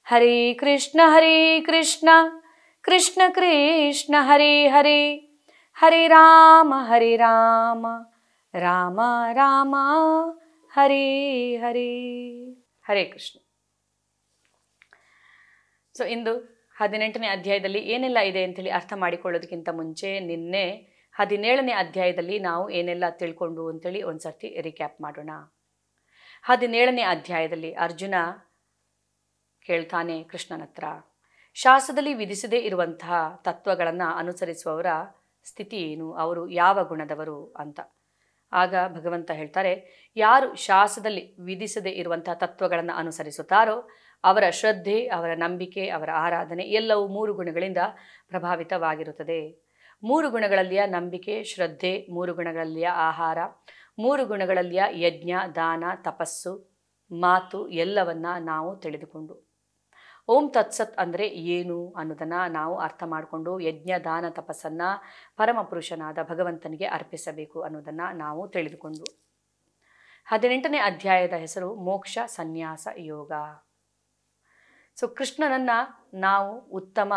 ಹರೇ ಕೃಷ್ಣ ಕೃಷ್ಣ ಕೃಷ್ಣ ಹರೇ ಹರೇ, ಹರೇ ರಾಮ ರಾಮ ರಾಮ ಹರೇ ಹರೇ. Hare Krishna. So ಇಂದು 18ನೇ ಅಧ್ಯಾಯದಲ್ಲಿ ಏನೆಲ್ಲ ಇದೆ ಅಂಥೇಳಿ ಅರ್ಥ ಮಾಡಿಕೊಳ್ಳೋದಕ್ಕಿಂತ ಮುಂಚೆ ನಿನ್ನೆ 17ನೇ ಅಧ್ಯಾಯದಲ್ಲಿ ನಾವು ಏನೆಲ್ಲ ತಿಳ್ಕೊಂಡು ಅಂಥೇಳಿ ಒಂದು ಸರ್ತಿ ರಿಕ್ಯಾಪ್ ಮಾಡೋಣ. 17ನೇ ಅಧ್ಯಾಯದಲ್ಲಿ ಅರ್ಜುನ ಕೇಳ್ತಾನೆ ಕೃಷ್ಣನ ಹತ್ರ, ಶಾಸ್ತ್ರದಲ್ಲಿ ವಿಧಿಸದೇ ಇರುವಂತಹ ತತ್ವಗಳನ್ನು ಅನುಸರಿಸುವವರ ಸ್ಥಿತಿ ಏನು, ಅವರು ಯಾವ ಗುಣದವರು ಅಂತ. ಆಗ ಭಗವಂತ ಹೇಳ್ತಾರೆ, ಯಾರು ಶಾಸ್ತ್ರದಲ್ಲಿ ವಿಧಿಸದೇ ಇರುವಂತಹ ತತ್ವಗಳನ್ನು ಅನುಸರಿಸುತ್ತಾರೋ ಅವರ ಶ್ರದ್ಧೆ, ಅವರ ನಂಬಿಕೆ, ಅವರ ಆರಾಧನೆ ಎಲ್ಲವೂ 3 ಗುಣಗಳಿಂದ ಪ್ರಭಾವಿತವಾಗಿರುತ್ತದೆ. 3 ಗುಣಗಳಲ್ಲಿಯ ನಂಬಿಕೆ, ಶ್ರದ್ಧೆ, 3 ಗುಣಗಳಲ್ಲಿಯ ಆಹಾರ, 3 ಗುಣಗಳಲ್ಲಿಯ ಯಜ್ಞ, ದಾನ, ತಪಸ್ಸು, ಮಾತು ಎಲ್ಲವನ್ನ ನಾವು ತಿಳಿದುಕೊಂಡು ಓಂ ತತ್ಸತ್ ಅಂದರೆ ಏನು ಅನ್ನೋದನ್ನು ನಾವು ಅರ್ಥ ಮಾಡಿಕೊಂಡು ಯಜ್ಞ, ದಾನ, ತಪಸ್ಸನ್ನು ಪರಮಪುರುಷನಾದ ಭಗವಂತನಿಗೆ ಅರ್ಪಿಸಬೇಕು ಅನ್ನೋದನ್ನು ನಾವು ತಿಳಿದುಕೊಂಡು 18ನೇ ಅಧ್ಯಾಯದ ಹೆಸರು ಮೋಕ್ಷ ಸನ್ಯಾಸ ಯೋಗ. ಸೊ ಕೃಷ್ಣನನ್ನು ನಾವು ಉತ್ತಮ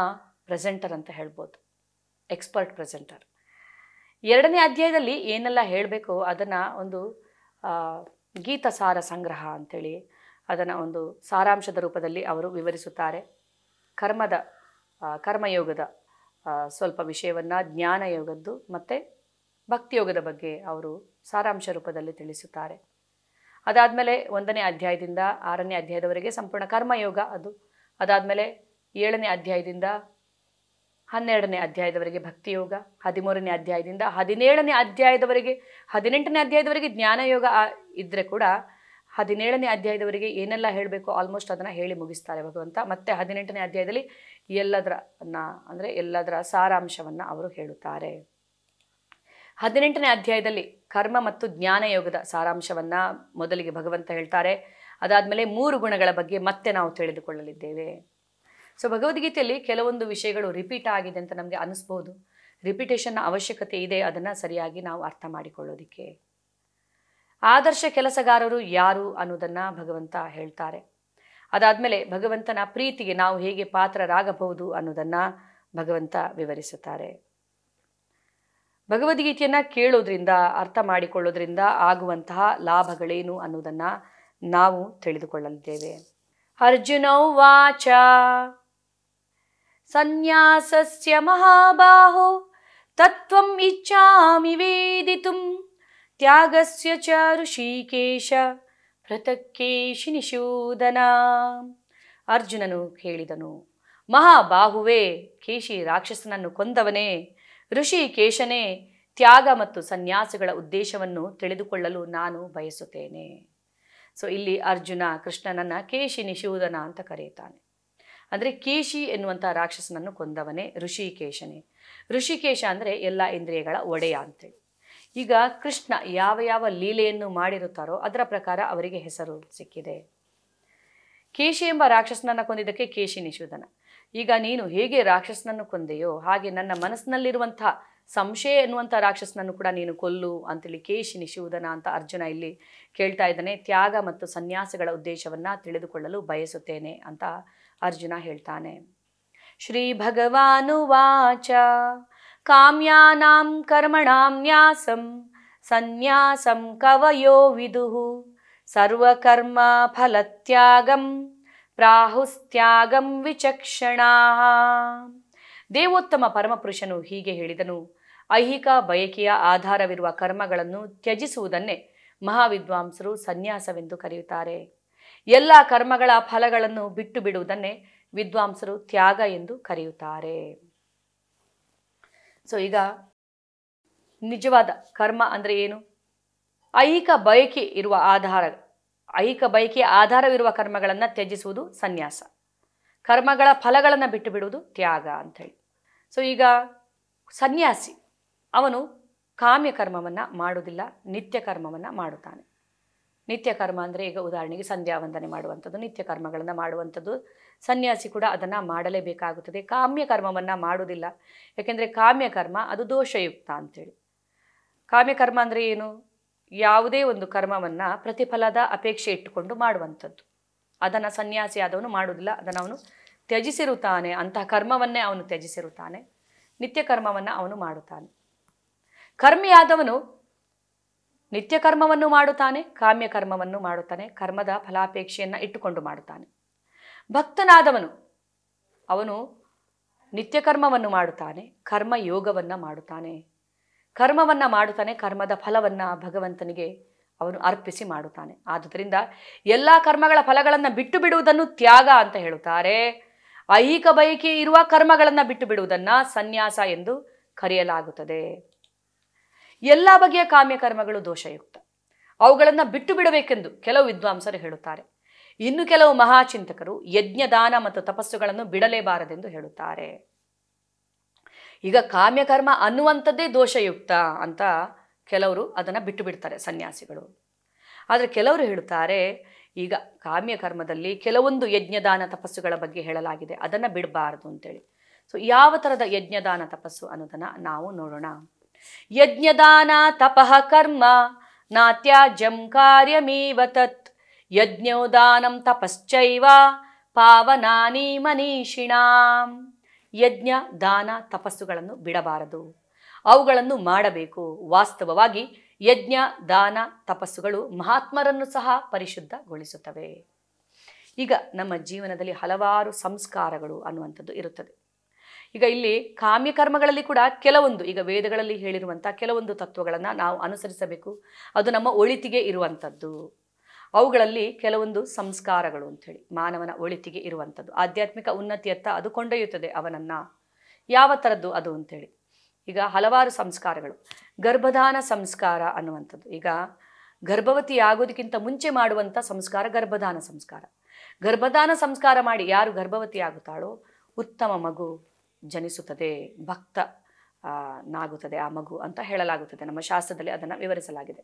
ಪ್ರೆಸೆಂಟರ್ ಅಂತ ಹೇಳ್ಬೋದು, ಎಕ್ಸ್ಪರ್ಟ್ ಪ್ರೆಸೆಂಟರ್. 2ನೇ ಅಧ್ಯಾಯದಲ್ಲಿ ಏನೆಲ್ಲ ಹೇಳಬೇಕು ಅದನ್ನು ಒಂದು ಗೀತಸಾರ ಸಂಗ್ರಹ ಅಂಥೇಳಿ ಅದನ್ನು ಒಂದು ಸಾರಾಂಶದ ರೂಪದಲ್ಲಿ ಅವರು ವಿವರಿಸುತ್ತಾರೆ. ಕರ್ಮಯೋಗದ ಸ್ವಲ್ಪ ವಿಷಯವನ್ನು, ಜ್ಞಾನಯೋಗದ್ದು ಮತ್ತು ಭಕ್ತಿಯೋಗದ ಬಗ್ಗೆ ಅವರು ಸಾರಾಂಶ ರೂಪದಲ್ಲಿ ತಿಳಿಸುತ್ತಾರೆ. ಅದಾದಮೇಲೆ 1ನೇ ಅಧ್ಯಾಯದಿಂದ 6ನೇ ಅಧ್ಯಾಯದವರೆಗೆ ಸಂಪೂರ್ಣ ಕರ್ಮಯೋಗ ಅದು. ಅದಾದಮೇಲೆ 7ನೇ ಅಧ್ಯಾಯದಿಂದ 12ನೇ ಅಧ್ಯಾಯದವರೆಗೆ ಭಕ್ತಿಯೋಗ, 13ನೇ ಅಧ್ಯಾಯದಿಂದ 17ನೇ ಅಧ್ಯಾಯದವರೆಗೆ 18ನೇ ಅಧ್ಯಾಯದವರೆಗೆ ಜ್ಞಾನಯೋಗ ಇದ್ದರೆ ಕೂಡ 17ನೇ ಅಧ್ಯಾಯದವರೆಗೆ ಏನೆಲ್ಲ ಹೇಳಬೇಕು ಆಲ್ಮೋಸ್ಟ್ ಅದನ್ನು ಹೇಳಿ ಮುಗಿಸ್ತಾರೆ ಭಗವಂತ. ಮತ್ತು 18ನೇ ಅಧ್ಯಾಯದಲ್ಲಿ ಎಲ್ಲದರ ಸಾರಾಂಶವನ್ನು ಅವರು ಹೇಳುತ್ತಾರೆ. 18ನೇ ಅಧ್ಯಾಯದಲ್ಲಿ ಕರ್ಮ ಮತ್ತು ಜ್ಞಾನಯೋಗದ ಸಾರಾಂಶವನ್ನು ಮೊದಲಿಗೆ ಭಗವಂತ ಹೇಳ್ತಾರೆ. ಅದಾದಮೇಲೆ 3 ಗುಣಗಳ ಬಗ್ಗೆ ಮತ್ತೆ ನಾವು ತಿಳಿದುಕೊಳ್ಳಲಿದ್ದೇವೆ. ಸೊ ಭಗವದ್ಗೀತೆಯಲ್ಲಿ ಕೆಲವೊಂದು ವಿಷಯಗಳು ರಿಪೀಟ್ ಆಗಿದೆ ಅಂತ ನಮಗೆ ಅನಿಸ್ಬೋದು. ರಿಪಿಟೇಷನ್ನ ಅವಶ್ಯಕತೆ ಇದೆ, ಅದನ್ನು ಸರಿಯಾಗಿ ನಾವು ಅರ್ಥ ಮಾಡಿಕೊಳ್ಳೋದಕ್ಕೆ. ಆದರ್ಶ ಕೆಲಸಗಾರರು ಯಾರು ಅನ್ನೋದನ್ನು ಭಗವಂತ ಹೇಳ್ತಾರೆ. ಅದಾದಮೇಲೆ ಭಗವಂತನ ಪ್ರೀತಿಗೆ ನಾವು ಹೇಗೆ ಪಾತ್ರರಾಗಬಹುದು ಅನ್ನೋದನ್ನು ಭಗವಂತ ವಿವರಿಸುತ್ತಾರೆ. ಭಗವದ್ಗೀತೆಯನ್ನು ಕೇಳೋದ್ರಿಂದ, ಅರ್ಥ ಮಾಡಿಕೊಳ್ಳೋದ್ರಿಂದ ಆಗುವಂತಹ ಲಾಭಗಳೇನು ಅನ್ನೋದನ್ನು ನಾವು ತಿಳಿದುಕೊಳ್ಳಲಿದ್ದೇವೆ. ಅರ್ಜುನ ಉವಾಚ ಸನ್ಯಾಸಸ್ಯ ಮಹಾಬಾಹೋ ತತ್ವಂ ಇಚ್ಛಾಮಿ ವೇದಿತುಂ ತ್ಯಾಗಸ್ಯ ಚ ಋಷಿಕೇಶ ಪೃಥಕ್ಕೇಶಿ ನಿಷೂದನ. ಅರ್ಜುನನು ಹೇಳಿದನು, ಮಹಾಬಾಹುವೇ, ಕೇಶಿ ರಾಕ್ಷಸನನ್ನು ಕೊಂದವನೇ, ಋಷಿಕೇಶನೇ, ತ್ಯಾಗ ಮತ್ತು ಸನ್ಯಾಸಗಳ ಉದ್ದೇಶವನ್ನು ತಿಳಿದುಕೊಳ್ಳಲು ನಾನು ಬಯಸುತ್ತೇನೆ. ಸೊ ಇಲ್ಲಿ ಅರ್ಜುನ ಕೃಷ್ಣನನ್ನು ಕೇಶಿ ನಿಷೂದನ ಅಂತ ಕರೆಯುತ್ತಾನೆ. ಅಂದರೆ ಕೇಶಿ ಎನ್ನುವಂಥ ರಾಕ್ಷಸನನ್ನು ಕೊಂದವನೇ ಋಷಿಕೇಶನೇ. ಋಷಿಕೇಶ ಅಂದರೆ ಎಲ್ಲ ಇಂದ್ರಿಯಗಳ ಒಡೆಯ ಅಂತೇಳಿ. ಈಗ ಕೃಷ್ಣ ಯಾವ ಲೀಲೆಯನ್ನು ಮಾಡಿರುತ್ತಾರೋ ಅದರ ಪ್ರಕಾರ ಅವರಿಗೆ ಹೆಸರು ಸಿಕ್ಕಿದೆ. ಕೇಶಿ ಎಂಬ ರಾಕ್ಷಸನನ್ನು ಕೊಂದಿದ್ದಕ್ಕೆ ಕೇಶಿ ನಿಷೂದನ. ಈಗ ನೀನು ಹೇಗೆ ರಾಕ್ಷಸನನ್ನು ಕೊಂದೆಯೋ ಹಾಗೆ ನನ್ನ ಮನಸ್ಸಿನಲ್ಲಿರುವಂಥ ಸಂಶಯ ಎನ್ನುವಂಥ ರಾಕ್ಷಸನನ್ನು ಕೂಡ ನೀನು ಕೊಲ್ಲು ಅಂತೇಳಿ ಕೇಶಿ ನಿಷೂದನ ಅಂತ ಅರ್ಜುನ ಇಲ್ಲಿ ಕೇಳ್ತಾ ಇದ್ದಾನೆ. ತ್ಯಾಗ ಮತ್ತು ಸನ್ಯಾಸಗಳ ಉದ್ದೇಶವನ್ನು ತಿಳಿದುಕೊಳ್ಳಲು ಬಯಸುತ್ತೇನೆ ಅಂತ ಅರ್ಜುನ ಹೇಳ್ತಾನೆ. ಶ್ರೀ ಭಗವಾನುವಾಚ ಕಾಮ್ಯಾನಾಂ ಕರ್ಮಣಾಂ ನ್ಯಾಸಂ ಸನ್ಯಾಸಂ ಕವಯೋ ವಿದುಃ ಸರ್ವಕರ್ಮ ಫಲತ್ಯಾಗಂ ಪ್ರಾಹುಸ್ತ್ಯಾಗಂ ವಿಚಕ್ಷಣಾಃ. ದೇವೋತ್ತಮ ಪರಮಪುರುಷನು ಹೀಗೆ ಹೇಳಿದನು, ಐಹಿಕ ಬಯಕೆಯ ಆಧಾರವಿರುವ ಕರ್ಮಗಳನ್ನು ತ್ಯಜಿಸುವುದನ್ನೇ ಮಹಾವಿದ್ವಾಂಸರು ಸನ್ಯಾಸವೆಂದು ಕರೆಯುತ್ತಾರೆ. ಎಲ್ಲ ಕರ್ಮಗಳ ಫಲಗಳನ್ನು ಬಿಟ್ಟು ಬಿಡುವುದನ್ನೇ ವಿದ್ವಾಂಸರು ತ್ಯಾಗ ಎಂದು ಕರೆಯುತ್ತಾರೆ. ಸೊ ಈಗ ನಿಜವಾದ ಕರ್ಮ ಅಂದರೆ ಏನು? ಐಹಿಕ ಬಯಕೆಯ ಆಧಾರವಿರುವ ಕರ್ಮಗಳನ್ನು ತ್ಯಜಿಸುವುದು ಸನ್ಯಾಸ, ಕರ್ಮಗಳ ಫಲಗಳನ್ನು ಬಿಟ್ಟು ಬಿಡುವುದು ತ್ಯಾಗ ಅಂಥೇಳಿ. ಸೊ ಈಗ ಸನ್ಯಾಸಿ ಅವನು ಕಾಮ್ಯ ಕರ್ಮವನ್ನು ಮಾಡುವುದಿಲ್ಲ, ನಿತ್ಯ ಕರ್ಮವನ್ನು ಮಾಡುತ್ತಾನೆ. ನಿತ್ಯ ಕರ್ಮ ಅಂದರೆ ಈಗ ಉದಾಹರಣೆಗೆ ಸಂಧ್ಯಾ ವಂದನೆ ಮಾಡುವಂಥದ್ದು, ನಿತ್ಯ ಕರ್ಮಗಳನ್ನು ಮಾಡುವಂಥದ್ದು ಸನ್ಯಾಸಿ ಕೂಡ ಅದನ್ನು ಮಾಡಲೇಬೇಕಾಗುತ್ತದೆ. ಕಾಮ್ಯ ಕರ್ಮವನ್ನು ಮಾಡುವುದಿಲ್ಲ, ಯಾಕೆಂದರೆ ಕಾಮ್ಯ ಕರ್ಮ ಅದು ದೋಷಯುಕ್ತ ಅಂತೇಳಿ. ಕಾಮ್ಯಕರ್ಮ ಅಂದರೆ ಏನು? ಯಾವುದೇ ಒಂದು ಕರ್ಮವನ್ನು ಪ್ರತಿಫಲದ ಅಪೇಕ್ಷೆ ಇಟ್ಟುಕೊಂಡು ಮಾಡುವಂಥದ್ದು. ಅದನ್ನು ಸನ್ಯಾಸಿ ಆದವನು ಮಾಡುವುದಿಲ್ಲ, ಅದನ್ನು ಅವನು ತ್ಯಜಿಸಿರುತ್ತಾನೆ. ಅಂತಹ ಕರ್ಮವನ್ನೇ ಅವನು ತ್ಯಜಿಸಿರುತ್ತಾನೆ, ನಿತ್ಯ ಕರ್ಮವನ್ನು ಅವನು ಮಾಡುತ್ತಾನೆ. ಕರ್ಮಿಯಾದವನು ನಿತ್ಯ ಕರ್ಮವನ್ನು ಮಾಡುತ್ತಾನೆ, ಕಾಮ್ಯ ಕರ್ಮವನ್ನು ಮಾಡುತ್ತಾನೆ, ಕರ್ಮದ ಫಲಾಪೇಕ್ಷೆಯನ್ನು ಇಟ್ಟುಕೊಂಡು ಮಾಡುತ್ತಾನೆ. ಭಕ್ತನಾದವನು ಅವನು ನಿತ್ಯ ಕರ್ಮವನ್ನು ಮಾಡುತ್ತಾನೆ, ಕರ್ಮ ಯೋಗವನ್ನು ಮಾಡುತ್ತಾನೆ, ಕರ್ಮವನ್ನು ಮಾಡುತ್ತಾನೆ, ಕರ್ಮದ ಫಲವನ್ನು ಭಗವಂತನಿಗೆ ಅವನು ಅರ್ಪಿಸಿ ಮಾಡುತ್ತಾನೆ. ಆದುದರಿಂದ ಎಲ್ಲ ಕರ್ಮಗಳ ಫಲಗಳನ್ನು ಬಿಟ್ಟು ಬಿಡುವುದನ್ನು ತ್ಯಾಗ ಅಂತ ಹೇಳುತ್ತಾರೆ. ಐಹಿಕ ಬಯಕೆ ಇರುವ ಕರ್ಮಗಳನ್ನು ಬಿಟ್ಟು ಬಿಡುವುದನ್ನು ಸನ್ಯಾಸ ಎಂದು ಕರೆಯಲಾಗುತ್ತದೆ. ಎಲ್ಲ ಬಗೆಯ ಕಾಮ್ಯ ಕರ್ಮಗಳು ದೋಷಯುಕ್ತ, ಅವುಗಳನ್ನು ಬಿಟ್ಟು ಬಿಡಬೇಕೆಂದು ಕೆಲವು ವಿದ್ವಾಂಸರು ಹೇಳುತ್ತಾರೆ. ಇನ್ನು ಕೆಲವು ಮಹಾಚಿಂತಕರು ಯಜ್ಞದಾನ ಮತ್ತು ತಪಸ್ಸುಗಳನ್ನು ಬಿಡಲೇಬಾರದೆಂದು ಹೇಳುತ್ತಾರೆ. ಈಗ ಕಾಮ್ಯಕರ್ಮ ಅನ್ನುವಂಥದ್ದೇ ದೋಷಯುಕ್ತ ಅಂತ ಕೆಲವರು ಅದನ್ನು ಬಿಟ್ಟು ಬಿಡ್ತಾರೆ ಸನ್ಯಾಸಿಗಳು. ಆದರೆ ಕೆಲವರು ಹೇಳುತ್ತಾರೆ, ಈಗ ಕಾಮ್ಯಕರ್ಮದಲ್ಲಿ ಕೆಲವೊಂದು ಯಜ್ಞದಾನ ತಪಸ್ಸುಗಳ ಬಗ್ಗೆ ಹೇಳಲಾಗಿದೆ, ಅದನ್ನು ಬಿಡಬಾರದು ಅಂತೇಳಿ. ಸೊ ಯಾವ ಥರದ ಯಜ್ಞದಾನ ತಪಸ್ಸು ಅನ್ನೋದನ್ನು ನಾವು ನೋಡೋಣ. ಯಜ್ಞದಾನ ತಪಃ ಕರ್ಮ ನಾತ್ಯಾಜ್ಯಂ ಕಾರ್ಯಮೇವ ತತ್ ಯಜ್ಞೋದಾನಂ ತಪಶ್ಚೈವ ಪಾವನಾನಿ ಮನೀಷಿಣಾಂ. ಯಜ್ಞ ದಾನ ತಪಸ್ಸುಗಳನ್ನು ಬಿಡಬಾರದು, ಅವುಗಳನ್ನು ಮಾಡಬೇಕು. ವಾಸ್ತವವಾಗಿ ಯಜ್ಞ ದಾನ ತಪಸ್ಸುಗಳು ಮಹಾತ್ಮರನ್ನು ಸಹ ಪರಿಶುದ್ಧಗೊಳಿಸುತ್ತವೆ. ಈಗ ನಮ್ಮ ಜೀವನದಲ್ಲಿ ಹಲವಾರು ಸಂಸ್ಕಾರಗಳು ಅನ್ನುವಂಥದ್ದು ಇರುತ್ತದೆ. ಈಗ ಇಲ್ಲಿ ಕಾಮ್ಯಕರ್ಮಗಳಲ್ಲಿ ಕೂಡ ಕೆಲವೊಂದು, ಈಗ ವೇದಗಳಲ್ಲಿ ಹೇಳಿರುವಂಥ ಕೆಲವೊಂದು ತತ್ವಗಳನ್ನು ನಾವು ಅನುಸರಿಸಬೇಕು, ಅದು ನಮ್ಮ ಒಳಿತಿಗೆ ಇರುವಂಥದ್ದು. ಅವುಗಳಲ್ಲಿ ಕೆಲವೊಂದು ಸಂಸ್ಕಾರಗಳು ಅಂಥೇಳಿ ಮಾನವನ ಒಳಿತಿಗೆ ಇರುವಂಥದ್ದು, ಆಧ್ಯಾತ್ಮಿಕ ಉನ್ನತಿಯತ್ತ ಅದು ಕೊಂಡೊಯ್ಯುತ್ತದೆ ಅವನನ್ನು. ಯಾವ ಥರದ್ದು ಅದು ಅಂಥೇಳಿ, ಈಗ ಹಲವಾರು ಸಂಸ್ಕಾರಗಳು. ಗರ್ಭಧಾನ ಸಂಸ್ಕಾರ ಅನ್ನುವಂಥದ್ದು, ಈಗ ಗರ್ಭವತಿ ಆಗೋದಕ್ಕಿಂತ ಮುಂಚೆ ಮಾಡುವಂಥ ಸಂಸ್ಕಾರ ಗರ್ಭಧಾನ ಸಂಸ್ಕಾರ. ಗರ್ಭಧಾನ ಸಂಸ್ಕಾರ ಮಾಡಿ ಯಾರು ಗರ್ಭವತಿ ಆಗುತ್ತಾಳೋ ಉತ್ತಮ ಮಗು ಜನಿಸುತ್ತದೆ, ಭಕ್ತ ನಾಗುತ್ತದೆ ಆ ಮಗು ಅಂತ ಹೇಳಲಾಗುತ್ತದೆ. ನಮ್ಮ ಶಾಸ್ತ್ರದಲ್ಲಿ ಅದನ್ನು ವಿವರಿಸಲಾಗಿದೆ.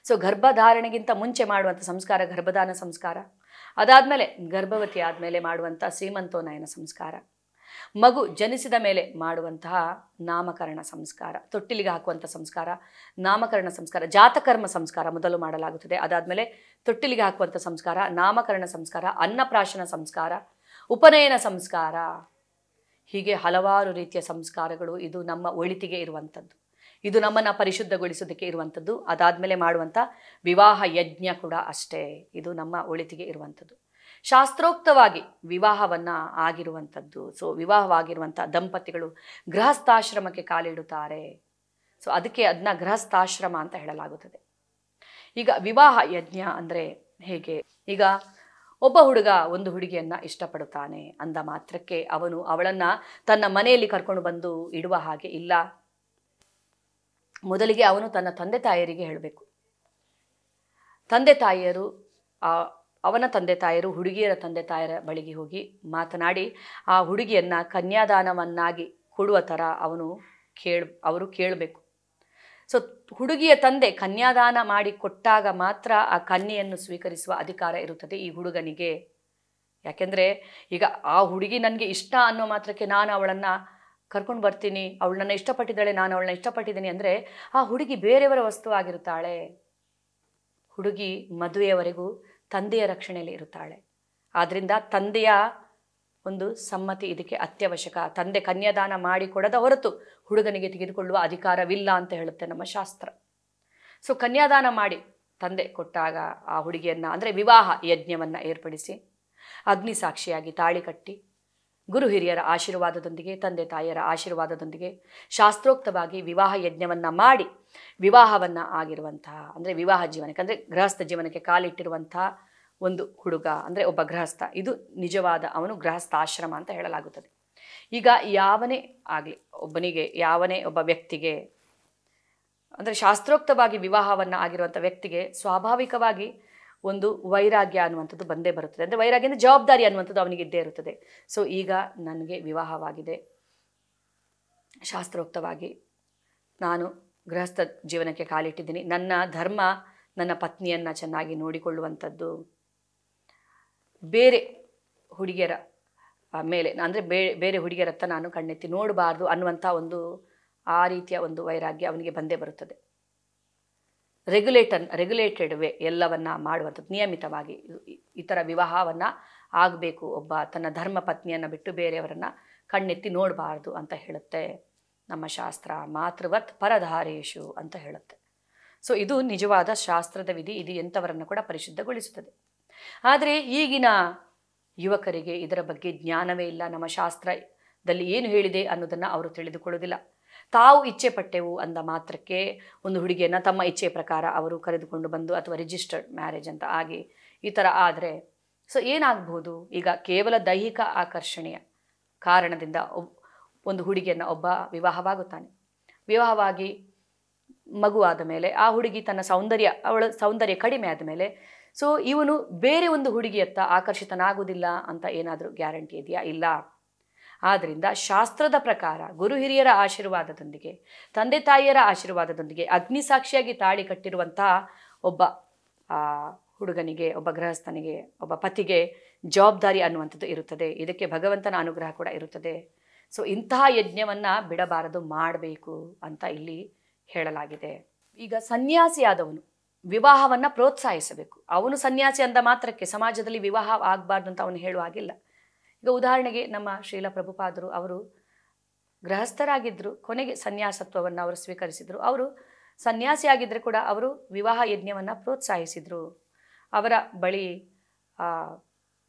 ಸೊ ಗರ್ಭಧಾರಣೆಗಿಂತ ಮುಂಚೆ ಮಾಡುವಂಥ ಸಂಸ್ಕಾರ ಗರ್ಭಧಾನ ಸಂಸ್ಕಾರ. ಅದಾದಮೇಲೆ ಗರ್ಭವತಿ ಆದಮೇಲೆ ಮಾಡುವಂಥ ಶ್ರೀಮಂತೋನಯನ ಸಂಸ್ಕಾರ. ಮಗು ಜನಿಸಿದ ಮೇಲೆ ಮಾಡುವಂತಹ ನಾಮಕರಣ ಸಂಸ್ಕಾರ, ತೊಟ್ಟಿಲಿಗೆ ಹಾಕುವಂಥ ಸಂಸ್ಕಾರ ನಾಮಕರಣ ಸಂಸ್ಕಾರ. ಜಾತಕರ್ಮ ಸಂಸ್ಕಾರ ಮೊದಲು ಮಾಡಲಾಗುತ್ತದೆ, ಅದಾದಮೇಲೆ ತೊಟ್ಟಿಲಿಗೆ ಹಾಕುವಂಥ ಸಂಸ್ಕಾರ, ನಾಮಕರಣ ಸಂಸ್ಕಾರ, ಅನ್ನಪ್ರಾಶನ ಸಂಸ್ಕಾರ, ಉಪನಯನ ಸಂಸ್ಕಾರ. ಹೀಗೆ ಹಲವಾರು ರೀತಿಯ ಸಂಸ್ಕಾರಗಳು. ಇದು ನಮ್ಮ ಒಳಿತಿಗೆ ಇರುವಂಥದ್ದು, ಇದು ನಮ್ಮನ್ನು ಪರಿಶುದ್ಧಗೊಳಿಸೋದಕ್ಕೆ ಇರುವಂಥದ್ದು. ಅದಾದಮೇಲೆ ಮಾಡುವಂಥ ವಿವಾಹ ಯಜ್ಞ ಕೂಡ ಅಷ್ಟೇ, ಇದು ನಮ್ಮ ಒಳಿತಿಗೆ ಇರುವಂಥದ್ದು. ಶಾಸ್ತ್ರೋಕ್ತವಾಗಿ ವಿವಾಹವನ್ನು ಆಗಿರುವಂಥದ್ದು. ಸೊ ವಿವಾಹವಾಗಿರುವಂಥ ದಂಪತಿಗಳು ಗೃಹಸ್ಥಾಶ್ರಮಕ್ಕೆ ಕಾಲಿಡುತ್ತಾರೆ. ಸೊ ಅದಕ್ಕೆ ಅದನ್ನ ಗೃಹಸ್ಥಾಶ್ರಮ ಅಂತ ಹೇಳಲಾಗುತ್ತದೆ. ಈಗ ವಿವಾಹ ಯಜ್ಞ ಅಂದರೆ ಹೇಗೆ? ಈಗ ಒಬ್ಬ ಹುಡುಗ ಒಂದು ಹುಡುಗಿಯನ್ನು ಇಷ್ಟಪಡುತ್ತಾನೆ ಅಂದ ಮಾತ್ರಕ್ಕೆ ಅವನು ಅವಳನ್ನು ತನ್ನ ಮನೆಯಲ್ಲಿ ಕರ್ಕೊಂಡು ಬಂದು ಇಡುವ ಹಾಗೆ ಇಲ್ಲ. ಮೊದಲಿಗೆ ಅವನು ತನ್ನ ತಂದೆ ತಾಯಿಯರಿಗೆ ಹೇಳಬೇಕು. ತಂದೆ ತಾಯಿಯರು ಅವನ ತಂದೆ ತಾಯಿಯರು ಹುಡುಗಿಯರ ತಂದೆ ತಾಯಿಯರ ಬಳಿಗೆ ಹೋಗಿ ಮಾತನಾಡಿ ಆ ಹುಡುಗಿಯನ್ನು ಕನ್ಯಾದಾನವನ್ನಾಗಿ ಕೊಡುವ ಥರ ಅವರು ಕೇಳಬೇಕು. ಸೊ ಹುಡುಗಿಯ ತಂದೆ ಕನ್ಯಾದಾನ ಮಾಡಿ ಕೊಟ್ಟಾಗ ಮಾತ್ರ ಆ ಕನ್ಯೆಯನ್ನು ಸ್ವೀಕರಿಸುವ ಅಧಿಕಾರ ಇರುತ್ತದೆ ಈ ಹುಡುಗನಿಗೆ. ಯಾಕೆಂದರೆ ಈಗ ಆ ಹುಡುಗಿ ನನಗೆ ಇಷ್ಟ ಅನ್ನೋ ಮಾತ್ರಕ್ಕೆ ನಾನು ಅವಳನ್ನು ಕರ್ಕೊಂಡು ಬರ್ತೀನಿ, ಅವಳು ನನ್ನ ಇಷ್ಟಪಟ್ಟಿದ್ದಾಳೆ, ನಾನು ಅವಳನ್ನ ಇಷ್ಟಪಟ್ಟಿದ್ದೀನಿ ಅಂದರೆ ಆ ಹುಡುಗಿ ಬೇರೆಯವರ ವಸ್ತು ಆಗಿರುತ್ತಾಳೆ. ಹುಡುಗಿ ಮದುವೆಯವರೆಗೂ ತಂದೆಯ ರಕ್ಷಣೆಯಲ್ಲಿ ಇರುತ್ತಾಳೆ. ಆದ್ದರಿಂದ ತಂದೆಯ ಒಂದು ಸಮ್ಮತಿ ಇದಕ್ಕೆ ಅತ್ಯವಶ್ಯಕ. ತಂದೆ ಕನ್ಯಾದಾನ ಮಾಡಿ ಕೊಡದ ಹೊರತು ಹುಡುಗನಿಗೆ ತೆಗೆದುಕೊಳ್ಳುವ ಅಧಿಕಾರವಿಲ್ಲ ಅಂತ ಹೇಳುತ್ತೆ ನಮ್ಮ ಶಾಸ್ತ್ರ. ಸೊ ಕನ್ಯಾದಾನ ಮಾಡಿ ತಂದೆ ಕೊಟ್ಟಾಗ ಆ ಹುಡುಗಿಯನ್ನು ಅಂದರೆ ವಿವಾಹ ಯಜ್ಞವನ್ನು ಏರ್ಪಡಿಸಿ ಅಗ್ನಿ ಸಾಕ್ಷಿಯಾಗಿ ತಾಳಿ ಕಟ್ಟಿ ಗುರು ಹಿರಿಯರ ಆಶೀರ್ವಾದದೊಂದಿಗೆ ತಂದೆ ತಾಯಿಯರ ಆಶೀರ್ವಾದದೊಂದಿಗೆ ಶಾಸ್ತ್ರೋಕ್ತವಾಗಿ ವಿವಾಹ ಯಜ್ಞವನ್ನು ಮಾಡಿ ವಿವಾಹವನ್ನು ಆಗಿರುವಂತಹ ಅಂದರೆ ವಿವಾಹ ಜೀವನಕ್ಕೆ ಅಂದರೆ ಗೃಹಸ್ಥ ಜೀವನಕ್ಕೆ ಕಾಲಿಟ್ಟಿರುವಂತಹ ಒಂದು ಹುಡುಗ ಅಂದರೆ ಒಬ್ಬ ಗೃಹಸ್ಥ, ಇದು ನಿಜವಾದ ಅವನು ಗೃಹಸ್ಥಾಶ್ರಮ ಅಂತ ಹೇಳಲಾಗುತ್ತದೆ. ಈಗ ಯಾವನೇ ಆಗಲಿ ಯಾವನೇ ಒಬ್ಬ ವ್ಯಕ್ತಿಗೆ ಅಂದರೆ ಶಾಸ್ತ್ರೋಕ್ತವಾಗಿ ವಿವಾಹವನ್ನು ಆಗಿರುವಂಥ ವ್ಯಕ್ತಿಗೆ ಸ್ವಾಭಾವಿಕವಾಗಿ ಒಂದು ವೈರಾಗ್ಯ ಅನ್ನುವಂಥದ್ದು ಬಂದೇ ಬರುತ್ತದೆ. ಅಂದರೆ ವೈರಾಗ್ಯ ಅಂದರೆ ಜವಾಬ್ದಾರಿ ಅನ್ನುವಂಥದ್ದು ಅವನಿಗೆ ಇದ್ದೇ ಇರುತ್ತದೆ. ಸೊ ಈಗ ನನಗೆ ವಿವಾಹವಾಗಿದೆ, ಶಾಸ್ತ್ರೋಕ್ತವಾಗಿ ನಾನು ಗೃಹಸ್ಥ ಜೀವನಕ್ಕೆ ಕಾಲಿಟ್ಟಿದ್ದೀನಿ, ನನ್ನ ಧರ್ಮ ನನ್ನ ಪತ್ನಿಯನ್ನು ಚೆನ್ನಾಗಿ ನೋಡಿಕೊಳ್ಳುವಂಥದ್ದು, ಬೇರೆ ಹುಡುಗಿಯರ ಮೇಲೆ ಅಂದರೆ ಬೇರೆ ಹುಡುಗಿಯರತ್ತ ನಾನು ಕಣ್ಣೆತ್ತಿ ನೋಡಬಾರ್ದು ಅನ್ನುವಂಥ ಒಂದು ಆ ರೀತಿಯ ಒಂದು ವೈರಾಗ್ಯ ಅವನಿಗೆ ಬಂದೇ ಬರುತ್ತದೆ. ರೆಗ್ಯುಲೇಟೆಡ್ ವೇ ಎಲ್ಲವನ್ನ ಮಾಡುವಂಥದ್ದು, ನಿಯಮಿತವಾಗಿ ಈ ಥರ ವಿವಾಹವನ್ನು ಆಗಬೇಕು, ಒಬ್ಬ ತನ್ನ ಧರ್ಮ ಪತ್ನಿಯನ್ನು ಬಿಟ್ಟು ಬೇರೆಯವರನ್ನು ಕಣ್ಣೆತ್ತಿ ನೋಡಬಾರ್ದು ಅಂತ ಹೇಳುತ್ತೆ ನಮ್ಮ ಶಾಸ್ತ್ರ. ಮಾತೃವತ್ ಪರಧಾರೇಶು ಅಂತ ಹೇಳುತ್ತೆ. ಸೊ ಇದು ನಿಜವಾದ ಶಾಸ್ತ್ರದ ವಿಧಿ. ಇದು ಎಂಥವರನ್ನು ಕೂಡ ಪರಿಶುದ್ಧಗೊಳಿಸುತ್ತದೆ. ಆದರೆ ಈಗಿನ ಯುವಕರಿಗೆ ಇದರ ಬಗ್ಗೆ ಜ್ಞಾನವೇ ಇಲ್ಲ. ನಮ್ಮ ಶಾಸ್ತ್ರದಲ್ಲಿ ಏನು ಹೇಳಿದೆ ಅನ್ನೋದನ್ನು ಅವರು ತಿಳಿದುಕೊಳ್ಳೋದಿಲ್ಲ. ತಾವು ಇಚ್ಛೆ ಪಟ್ಟೆವು ಅಂದ ಮಾತ್ರಕ್ಕೆ ಒಂದು ಹುಡುಗಿಯನ್ನು ತಮ್ಮ ಇಚ್ಛೆ ಪ್ರಕಾರ ಅವರು ಕರೆದುಕೊಂಡು ಬಂದು ಅಥವಾ ರಿಜಿಸ್ಟರ್ಡ್ ಮ್ಯಾರೇಜ್ ಅಂತ ಆಗಿ ಈ ಥರ ಆದರೆ ಸೊ ಏನಾಗಬಹುದು? ಈಗ ಕೇವಲ ದೈಹಿಕ ಆಕರ್ಷಣೆಯ ಕಾರಣದಿಂದ ಒಂದು ಹುಡುಗಿಯನ್ನು ಒಬ್ಬ ವಿವಾಹವಾಗುತ್ತಾನೆ. ವಿವಾಹವಾಗಿ ಮಗುವಾದ ಮೇಲೆ ಆ ಹುಡುಗಿ ತನ್ನ ಅವಳ ಸೌಂದರ್ಯ ಕಡಿಮೆ ಆದ ಮೇಲೆ ಸೊ ಇವನು ಬೇರೆ ಒಂದು ಹುಡುಗಿಯತ್ತ ಆಕರ್ಷಿತನಾಗುವುದಿಲ್ಲ ಅಂತ ಏನಾದರೂ ಗ್ಯಾರಂಟಿ ಇದೆಯಾ? ಇಲ್ಲ. ಆದ್ದರಿಂದ ಶಾಸ್ತ್ರದ ಪ್ರಕಾರ ಗುರು ಹಿರಿಯರ ಆಶೀರ್ವಾದದೊಂದಿಗೆ, ತಂದೆ ತಾಯಿಯರ ಆಶೀರ್ವಾದದೊಂದಿಗೆ ಅಗ್ನಿಸಾಕ್ಷಿಯಾಗಿ ತಾಳಿ ಕಟ್ಟಿರುವಂತಹ ಒಬ್ಬ ಹುಡುಗನಿಗೆ, ಒಬ್ಬ ಗೃಹಸ್ಥನಿಗೆ, ಒಬ್ಬ ಪತಿಗೆ ಜವಾಬ್ದಾರಿ ಅನ್ನುವಂಥದ್ದು ಇರುತ್ತದೆ. ಇದಕ್ಕೆ ಭಗವಂತನ ಅನುಗ್ರಹ ಕೂಡ ಇರುತ್ತದೆ. ಸೊ ಇಂತಹ ಯಜ್ಞವನ್ನು ಬಿಡಬಾರದು, ಮಾಡಬೇಕು ಅಂತ ಇಲ್ಲಿ ಹೇಳಲಾಗಿದೆ. ಈಗ ಸನ್ಯಾಸಿಯಾದವನು ವಿವಾಹವನ್ನು ಪ್ರೋತ್ಸಾಹಿಸಬೇಕು. ಅವನು ಸನ್ಯಾಸಿ ಅಂದ ಮಾತ್ರಕ್ಕೆ ಸಮಾಜದಲ್ಲಿ ವಿವಾಹ ಆಗಬಾರ್ದು ಅಂತ ಅವನು ಹೇಳುವ ಹಾಗಿಲ್ಲ. ಈಗ ಉದಾಹರಣೆಗೆ ನಮ್ಮ ಶ್ರೀಲ ಪ್ರಭುಪಾದರು ಅವರು ಗೃಹಸ್ಥರಾಗಿದ್ದರು, ಕೊನೆಗೆ ಸನ್ಯಾಸತ್ವವನ್ನು ಅವರು ಸ್ವೀಕರಿಸಿದರು. ಅವರು ಸನ್ಯಾಸಿಯಾಗಿದ್ದರೆ ಕೂಡ ಅವರು ವಿವಾಹ ಯಜ್ಞವನ್ನು ಪ್ರೋತ್ಸಾಹಿಸಿದರು. ಅವರ ಬಳಿ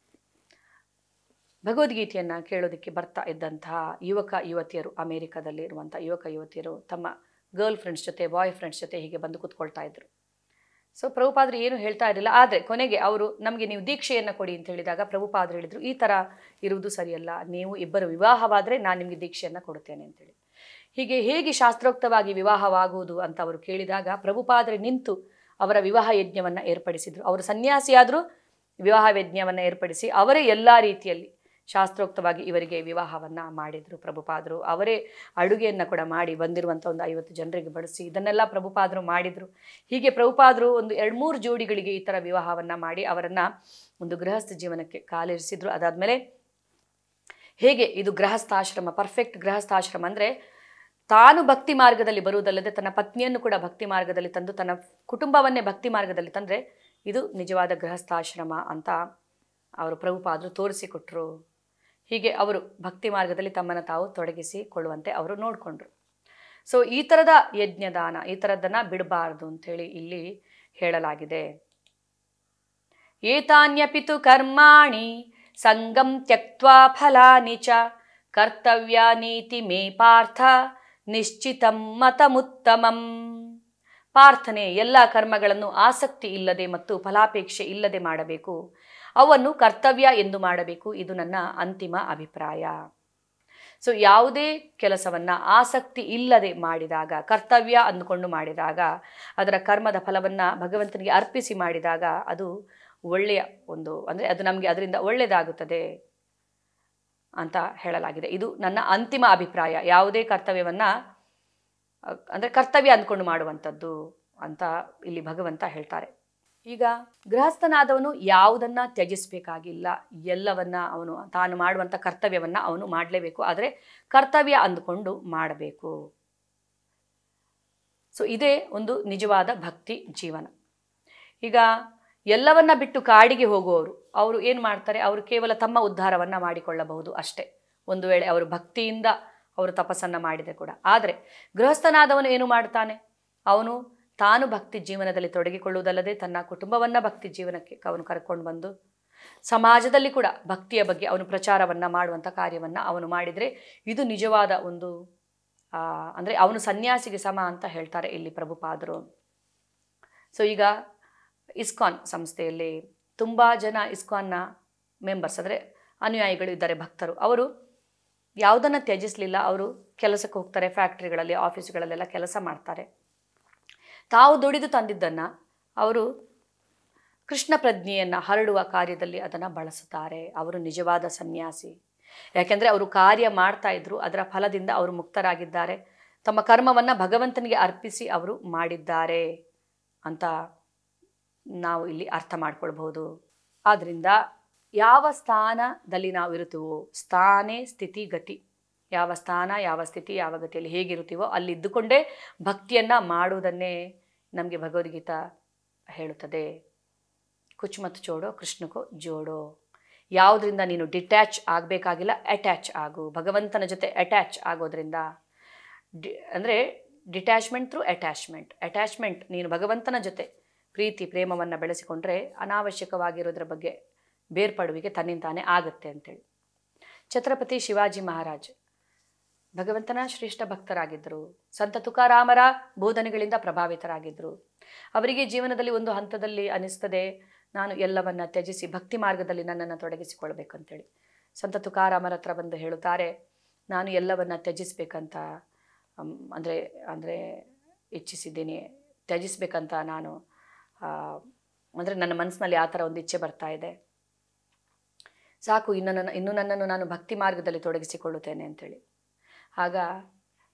ಭಗವದ್ಗೀತೆಯನ್ನು ಕೇಳೋದಕ್ಕೆ ಬರ್ತಾ ಇದ್ದಂತಹ ಯುವಕ ಯುವತಿಯರು, ಅಮೇರಿಕಾದಲ್ಲಿ ಇರುವಂಥ ಯುವಕ ಯುವತಿಯರು ತಮ್ಮ ಗರ್ಲ್ ಫ್ರೆಂಡ್ಸ್ ಜೊತೆ, ಬಾಯ್ ಫ್ರೆಂಡ್ಸ್ ಜೊತೆ ಹೀಗೆ ಬಂದು ಕೂತ್ಕೊಳ್ತಾ ಇದ್ರು. ಸೊ ಪ್ರಭುಪಾದರು ಏನು ಹೇಳ್ತಾ ಇರಲಿಲ್ಲ. ಆದರೆ ಕೊನೆಗೆ ಅವರು ನಮಗೆ ನೀವು ದೀಕ್ಷೆಯನ್ನು ಕೊಡಿ ಅಂತ ಹೇಳಿದಾಗ ಪ್ರಭುಪಾದರು ಹೇಳಿದರು, ಈ ಥರ ಇರುವುದು ಸರಿಯಲ್ಲ, ನೀವು ಇಬ್ಬರು ವಿವಾಹವಾದರೆ ನಾನು ನಿಮಗೆ ದೀಕ್ಷೆಯನ್ನು ಕೊಡುತ್ತೇನೆ ಅಂತೇಳಿ. ಹೀಗೆ ಹೇಗೆ ಶಾಸ್ತ್ರೋಕ್ತವಾಗಿ ವಿವಾಹವಾಗುವುದು ಅಂತ ಅವರು ಕೇಳಿದಾಗ ಪ್ರಭುಪಾದರು ನಿಂತು ಅವರ ವಿವಾಹ ಯಜ್ಞವನ್ನು ಏರ್ಪಡಿಸಿದರು. ಅವರು ಸನ್ಯಾಸಿಯಾದರೂ ವಿವಾಹ ಯಜ್ಞವನ್ನು ಏರ್ಪಡಿಸಿ ಅವರೇ ಎಲ್ಲ ರೀತಿಯಲ್ಲಿ ಶಾಸ್ತ್ರೋಕ್ತವಾಗಿ ಇವರಿಗೆ ವಿವಾಹವನ್ನು ಮಾಡಿದರು ಪ್ರಭುಪಾದರು. ಅವರೇ ಅಡುಗೆಯನ್ನು ಕೂಡ ಮಾಡಿ ಬಂದಿರುವಂಥ ಒಂದು 50 ಜನರಿಗೆ ಬಡಿಸಿ ಇದನ್ನೆಲ್ಲ ಪ್ರಭುಪಾದರು ಮಾಡಿದರು. ಹೀಗೆ ಪ್ರಭುಪಾದರು ಒಂದು 2-3 ಜೋಡಿಗಳಿಗೆ ಈ ಥರ ವಿವಾಹವನ್ನು ಮಾಡಿ ಅವರನ್ನು ಒಂದು ಗೃಹಸ್ಥ ಜೀವನಕ್ಕೆ ಕಾಲಿರಿಸಿದ್ರು. ಅದಾದಮೇಲೆ ಹೇಗೆ ಇದು ಗೃಹಸ್ಥಾಶ್ರಮ, ಪರ್ಫೆಕ್ಟ್ ಗೃಹಸ್ಥಾಶ್ರಮ ಅಂದರೆ ತಾನು ಭಕ್ತಿ ಮಾರ್ಗದಲ್ಲಿ ಬರುವುದಲ್ಲದೆ ತನ್ನ ಪತ್ನಿಯನ್ನು ಕೂಡ ಭಕ್ತಿ ಮಾರ್ಗದಲ್ಲಿ ತಂದು ತನ್ನ ಕುಟುಂಬವನ್ನೇ ಭಕ್ತಿ ಮಾರ್ಗದಲ್ಲಿ ತಂದರೆ ಇದು ನಿಜವಾದ ಗೃಹಸ್ಥಾಶ್ರಮ ಅಂತ ಅವರು ಪ್ರಭುಪಾದರು ತೋರಿಸಿಕೊಟ್ರು. ಹೀಗೆ ಅವರು ಭಕ್ತಿ ಮಾರ್ಗದಲ್ಲಿ ತಮ್ಮನ್ನು ತಾವು ತೊಡಗಿಸಿಕೊಳ್ಳುವಂತೆ ಅವರು ನೋಡಿಕೊಂಡ್ರು. ಸೊ ಈ ಥರದ ಯಜ್ಞದಾನ, ಈ ಥರದ್ದನ್ನು ಬಿಡಬಾರ್ದು ಅಂಥೇಳಿ ಇಲ್ಲಿ ಹೇಳಲಾಗಿದೆ. ಏತಾನ್ಯಪಿತು ಕರ್ಮಾಣಿ ಸಂಗಂ ತ್ಯಕ್ತ್ವಾ ಫಲಾನಿ ಚ ಕರ್ತವ್ಯಾನೀತಿ ಮೇ ಪಾರ್ಥ ನಿಶ್ಚಿತಂ ಮತಮುತ್ತಮಂ. ಪ್ರಾರ್ಥನೆ ಎಲ್ಲ ಕರ್ಮಗಳನ್ನು ಆಸಕ್ತಿ ಇಲ್ಲದೆ ಮತ್ತು ಫಲಾಪೇಕ್ಷೆ ಇಲ್ಲದೆ ಮಾಡಬೇಕು. ಅವನ್ನು ಕರ್ತವ್ಯ ಎಂದು ಮಾಡಬೇಕು. ಇದು ನನ್ನ ಅಂತಿಮ ಅಭಿಪ್ರಾಯ. ಸೊ ಯಾವುದೇ ಕೆಲಸವನ್ನು ಆಸಕ್ತಿ ಇಲ್ಲದೆ ಮಾಡಿದಾಗ, ಕರ್ತವ್ಯ ಅಂದುಕೊಂಡು ಮಾಡಿದಾಗ, ಅದರ ಕರ್ಮದ ಫಲವನ್ನು ಭಗವಂತನಿಗೆ ಅರ್ಪಿಸಿ ಮಾಡಿದಾಗ ಅದು ಒಳ್ಳೆಯ ಒಂದು, ಅಂದರೆ ಅದು ನಮಗೆ ಅದರಿಂದ ಒಳ್ಳೆಯದಾಗುತ್ತದೆ ಅಂತ ಹೇಳಲಾಗಿದೆ. ಇದು ನನ್ನ ಅಂತಿಮ ಅಭಿಪ್ರಾಯ. ಯಾವುದೇ ಕರ್ತವ್ಯವನ್ನು ಅಂದರೆ ಕರ್ತವ್ಯ ಅಂದ್ಕೊಂಡು ಮಾಡುವಂಥದ್ದು ಅಂತ ಇಲ್ಲಿ ಭಗವಂತ ಹೇಳ್ತಾರೆ. ಈಗ ಗೃಹಸ್ಥನಾದವನು ಯಾವುದನ್ನು ತ್ಯಜಿಸಬೇಕಾಗಿಲ್ಲ, ಎಲ್ಲವನ್ನ ಅವನು ತಾನು ಮಾಡುವಂಥ ಕರ್ತವ್ಯವನ್ನು ಅವನು ಮಾಡಲೇಬೇಕು. ಆದರೆ ಕರ್ತವ್ಯ ಅಂದುಕೊಂಡು ಮಾಡಬೇಕು. ಸೊ ಇದೇ ಒಂದು ನಿಜವಾದ ಭಕ್ತಿ ಜೀವನ. ಈಗ ಎಲ್ಲವನ್ನ ಬಿಟ್ಟು ಕಾಡಿಗೆ ಹೋಗುವವರು ಅವರು ಏನು ಮಾಡ್ತಾರೆ? ಅವರು ಕೇವಲ ತಮ್ಮ ಉದ್ಧಾರವನ್ನು ಮಾಡಿಕೊಳ್ಳಬಹುದು ಅಷ್ಟೇ, ಒಂದು ವೇಳೆ ಅವರು ಭಕ್ತಿಯಿಂದ ಅವರು ತಪಸ್ಸನ್ನು ಮಾಡಿದೆ ಕೂಡ. ಆದರೆ ಗೃಹಸ್ಥನಾದವನು ಏನು ಮಾಡ್ತಾನೆ? ಅವನು ತಾನು ಭಕ್ತಿ ಜೀವನದಲ್ಲಿ ತೊಡಗಿಕೊಳ್ಳುವುದಲ್ಲದೆ ತನ್ನ ಕುಟುಂಬವನ್ನು ಭಕ್ತಿ ಜೀವನಕ್ಕೆ ಅವನು ಕರ್ಕೊಂಡು ಬಂದು ಸಮಾಜದಲ್ಲಿ ಕೂಡ ಭಕ್ತಿಯ ಬಗ್ಗೆ ಅವನು ಪ್ರಚಾರವನ್ನು ಮಾಡುವಂಥ ಕಾರ್ಯವನ್ನು ಅವನು ಮಾಡಿದರೆ ಇದು ನಿಜವಾದ ಒಂದು ಅಂದರೆ ಅವನು ಸನ್ಯಾಸಿಗೆ ಸಮ ಅಂತ ಹೇಳ್ತಾರೆ ಇಲ್ಲಿ ಪ್ರಭುಪಾದರು. ಸೊ ಈಗ ಇಸ್ಕಾನ್ ಸಂಸ್ಥೆಯಲ್ಲಿ ತುಂಬ ಜನ ಇಸ್ಕಾನ್ನ ಮೆಂಬರ್ಸ್ ಅಂದರೆ ಅನುಯಾಯಿಗಳು ಇದ್ದಾರೆ, ಭಕ್ತರು. ಅವರು ಯಾವುದನ್ನು ತ್ಯಜಿಸಲಿಲ್ಲ. ಅವರು ಕೆಲಸಕ್ಕೆ ಹೋಗ್ತಾರೆ, ಫ್ಯಾಕ್ಟ್ರಿಗಳಲ್ಲಿ, ಆಫೀಸ್ಗಳಲ್ಲೆಲ್ಲ ಕೆಲಸ ಮಾಡ್ತಾರೆ. ತಾವು ದುಡಿದು ತಂದಿದ್ದನ್ನು ಅವರು ಕೃಷ್ಣ ಪ್ರಜ್ಞೆಯನ್ನು ಹರಡುವ ಕಾರ್ಯದಲ್ಲಿ ಅದನ್ನು ಬಳಸುತ್ತಾರೆ. ಅವರು ನಿಜವಾದ ಸನ್ಯಾಸಿ. ಯಾಕೆಂದರೆ ಅವರು ಕಾರ್ಯ ಮಾಡ್ತಾ ಇದ್ರು, ಅದರ ಫಲದಿಂದ ಅವರು ಮುಕ್ತರಾಗಿದ್ದಾರೆ. ತಮ್ಮ ಕರ್ಮವನ್ನು ಭಗವಂತನಿಗೆ ಅರ್ಪಿಸಿ ಅವರು ಮಾಡಿದ್ದಾರೆ ಅಂತ ನಾವು ಇಲ್ಲಿ ಅರ್ಥ ಮಾಡ್ಕೊಳ್ಬಹುದು. ಆದ್ದರಿಂದ ಯಾವ ಸ್ಥಾನದಲ್ಲಿ ನಾವು ಇರುತ್ತೀವೋ, ಸ್ಥಾನೇ ಸ್ಥಿತಿ ಗತಿ, ಯಾವ ಸ್ಥಾನ ಯಾವ ಸ್ಥಿತಿ ಯಾವ ಗತಿಯಲ್ಲಿ ಹೇಗಿರುತ್ತೀವೋ ಅಲ್ಲಿದ್ದುಕೊಂಡೇ ಭಕ್ತಿಯನ್ನು ಮಾಡುವುದನ್ನೇ ನಮಗೆ ಭಗವದ್ಗೀತಾ ಹೇಳುತ್ತದೆ. ಕುಚ್ ಮತ್ ಚೋಡೋ ಕೃಷ್ಣಕೋ ಜೋಡೋ. ಯಾವುದರಿಂದ ನೀನು ಡಿಟ್ಯಾಚ್ ಆಗಬೇಕಾಗಿಲ್ಲ, ಅಟ್ಯಾಚ್ ಆಗು. ಭಗವಂತನ ಜೊತೆ ಅಟ್ಯಾಚ್ ಆಗೋದ್ರಿಂದ ಅಂದರೆ ಡಿಟ್ಯಾಚ್ಮೆಂಟ್ ಥ್ರೂ ಅಟ್ಯಾಚ್ಮೆಂಟ್ ನೀನು ಭಗವಂತನ ಜೊತೆ ಪ್ರೀತಿ ಪ್ರೇಮವನ್ನು ಬೆಳೆಸಿಕೊಂಡ್ರೆ ಅನಾವಶ್ಯಕವಾಗಿರೋದ್ರ ಬಗ್ಗೆ ಬೇರ್ಪಡುವಿಕೆ ತನ್ನಿಂತಾನೇ ಆಗುತ್ತೆ ಅಂತೇಳಿ. ಛತ್ರಪತಿ ಶಿವಾಜಿ ಮಹಾರಾಜ್ ಭಗವಂತನ ಶ್ರೇಷ್ಠ ಭಕ್ತರಾಗಿದ್ದರು. ಸಂತ ತುಕಾರಾಮರ ಬೋಧನೆಗಳಿಂದ ಪ್ರಭಾವಿತರಾಗಿದ್ದರು. ಅವರಿಗೆ ಜೀವನದಲ್ಲಿ ಒಂದು ಹಂತದಲ್ಲಿ ಅನಿಸ್ತದೆ, ನಾನು ಎಲ್ಲವನ್ನ ತ್ಯಜಿಸಿ ಭಕ್ತಿ ಮಾರ್ಗದಲ್ಲಿ ನನ್ನನ್ನು ತೊಡಗಿಸಿಕೊಳ್ಬೇಕಂತೇಳಿ. ಸಂತ ತುಕಾರಾಮರ ಹತ್ರ ಬಂದು ಹೇಳುತ್ತಾರೆ, ನಾನು ಎಲ್ಲವನ್ನ ತ್ಯಜಿಸ್ಬೇಕಂತ ಅಂದರೆ ಇಚ್ಛಿಸಿದ್ದೀನಿ, ತ್ಯಜಿಸ್ಬೇಕಂತ ನಾನು ಅಂದರೆ ನನ್ನ ಮನಸ್ಸಿನಲ್ಲಿ ಆ ಥರ ಒಂದು ಇಚ್ಛೆ ಬರ್ತಾ ಇದೆ. ಸಾಕು, ಇನ್ನು ನನ್ನನ್ನು ನಾನು ಭಕ್ತಿ ಮಾರ್ಗದಲ್ಲಿ ತೊಡಗಿಸಿಕೊಳ್ಳುತ್ತೇನೆ ಅಂತೇಳಿ. ಆಗ